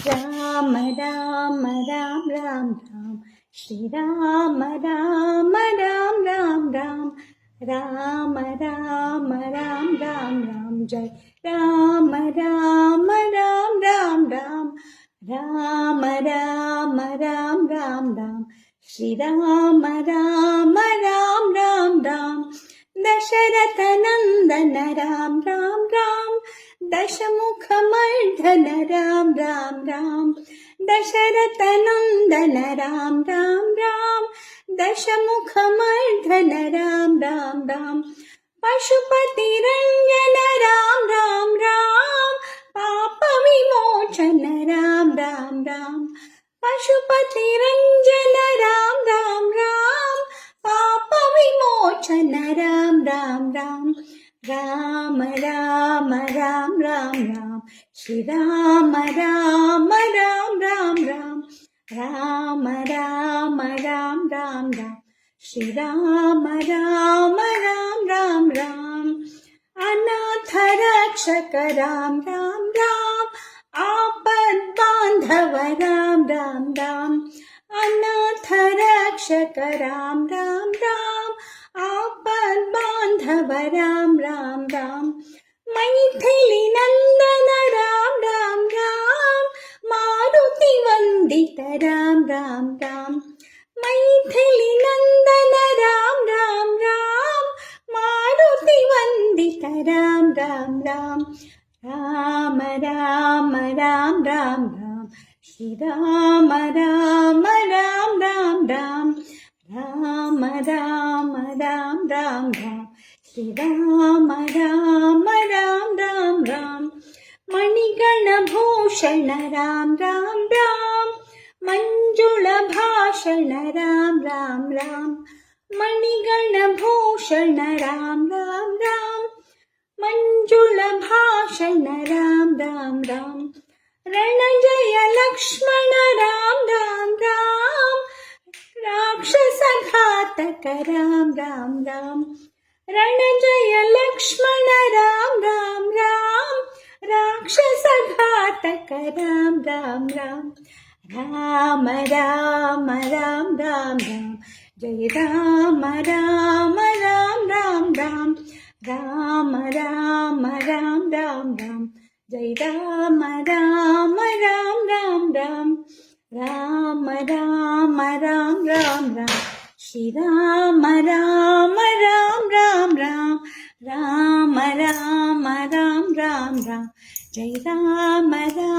राम राम राम राम राम श्री राम राम राम राम राम राम राम राम राम राम जय राम राम राम राम राम राम राम राम राम राम श्री राम राम राम राम राम दशरथ नंदन राम राम राम दशमुखमर्दन राम राम राम दशरथ नंदन राम राम राम दशमुखमर्दन राम राम राम पशुपति रंजन राम राम राम पाप विमोचन राम राम राम पशुपति रंजन राम राम राम पाप विमोचन राम राम राम राम राम राम राम राम श्री राम राम राम राम राम राम राम राम राम राम श्री राम राम राम राम राम अनाथ रक्षक राम राम राम आपद बांधव राम राम राम अनाथ रक्षक राम राम राम आपद बांधव राम राम राम मैथिली नंदन राम राम राम मारुति वंदित राम राम राम मैथिली नंदन राम राम राम मारुति वंदित राम राम राम राम राम राम राम राम श्री राम राम राम राम राम राम राम राम राम राम श्री राम राम राम राम राम मणिगण भूषण राम राम राम मंजुಳ भाषण राम राम राम मणिगण भूषण राम राम राम मंजुळ भाषण राम राम राम रणजय लक्ष्मण राम राम राम राक्षसघातक राम राम राम रणजय लक्ष्मण राम राम राम राक्षसघातक राम राम राम राम राम राम राम राम जय राम राम राम राम राम राम राम राम राम राम जय राम राम राम राम राम राम राम राम राम राम श्री राम राम राम राम राम राम राम राम राम राम जय राम राम